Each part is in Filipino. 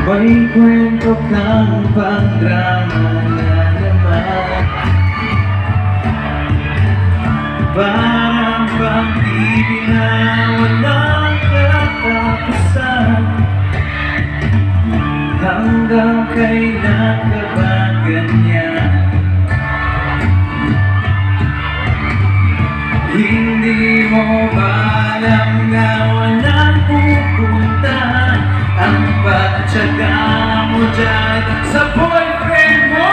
May kwento kang pang-drama na naman, parang pag-ibig na walang katapusan. Hanggang kailan ka ba ganyan? Hindi mo ba alam na walang pupuntahan ang pagtsaga mo dyan sa boyfriend mo?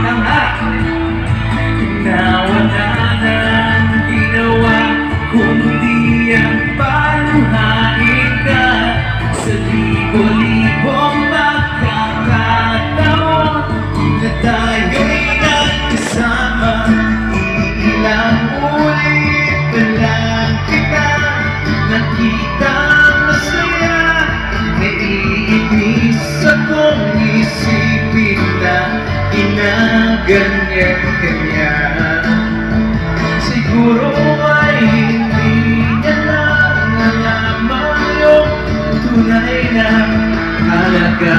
Tama na wala nang ginawa kundi ang paluhain ka sa libo-libong magkakataon na tayo'y nagkasama. Ilang ulit pa lang kita nakita masaya. Naiinis akong isipin na ginaganyan-ganyan. Siguro ay hindi niya lang nalaman yung tunay na halaga.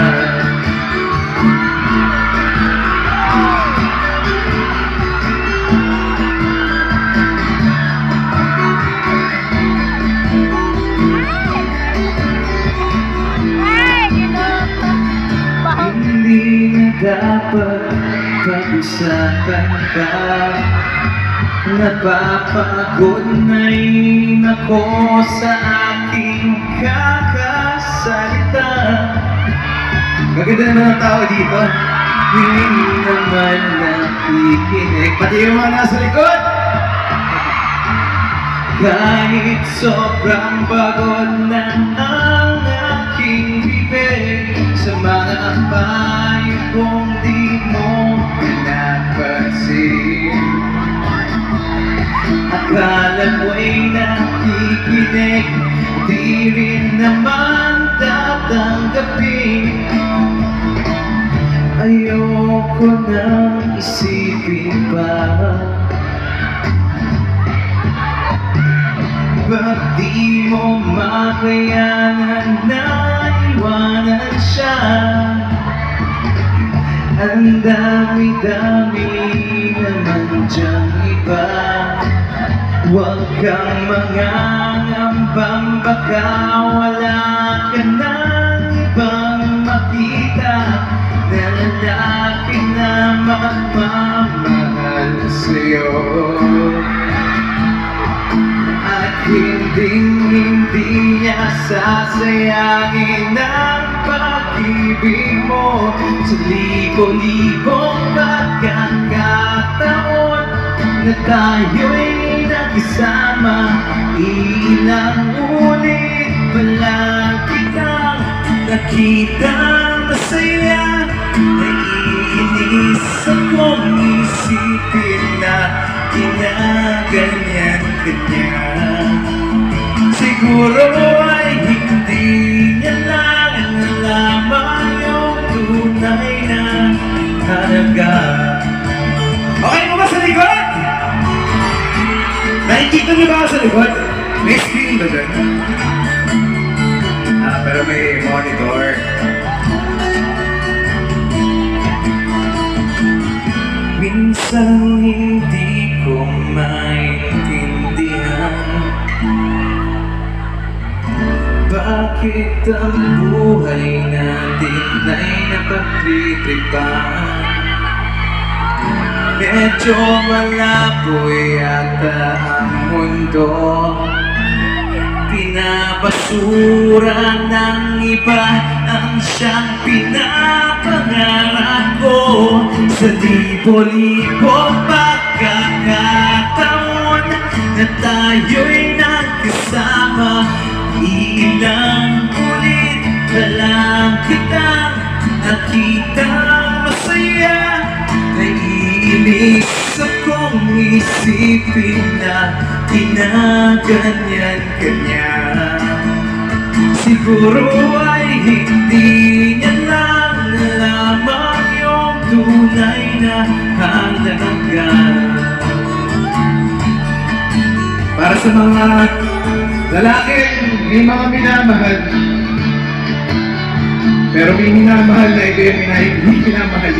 Hindi na dapat pag-usapan pa. Napapagod na rin ako sa aking kakasalita. Maganda naman ang tao dito, hindi naman nakikinig. Pati yung mga nasa likod. Kahit sobrang pagod na ang aking bibig sa mga payo kong di mo pinapansin. Akala mo'y nakikinig, di rin naman tatanggapin. Ayoko nang isipin pa. Ba't di mo makayanan na iwanan siya? Ang dami-dami naman dyang iba. Huwag kang mangangambang baka wala ka nang ibang makita na lalaki na magmamahal sa'yo. Hindi niya sasayangin ang pag-ibig mo sa libo-libong pagkakataon na tayo'y nagkasama. Ilang ulit pa lang kitang nakita masaya. Naiinis akong isipin na ginaganyan-ganyan. Siguro ay hindi niya lang nalaman yung tunay na halaga. Okay mo ba sa likod? Nakikita niyo ba ako sa likod? May screen ba dyan? Pero may monitor. Minsan hindi ko maintindihan bakit ang buhay natin ay napagtritripan. Medyo malabo yata ang mundo, pinabasura ng iba ang siyang pinapangarap ko. Sa libo-libo pagkakataon na tayo'y nagkasama. Ilang ulit na lang kitang nakita masaya. Naiinis akong isipin na ginaganyan-ganyan. Siguro ay hindi niya lang nalaman yung tunay na halaga. Para sa mga lalaking may mga minamahal, Pero may minamahal na iba yung hindi minamahal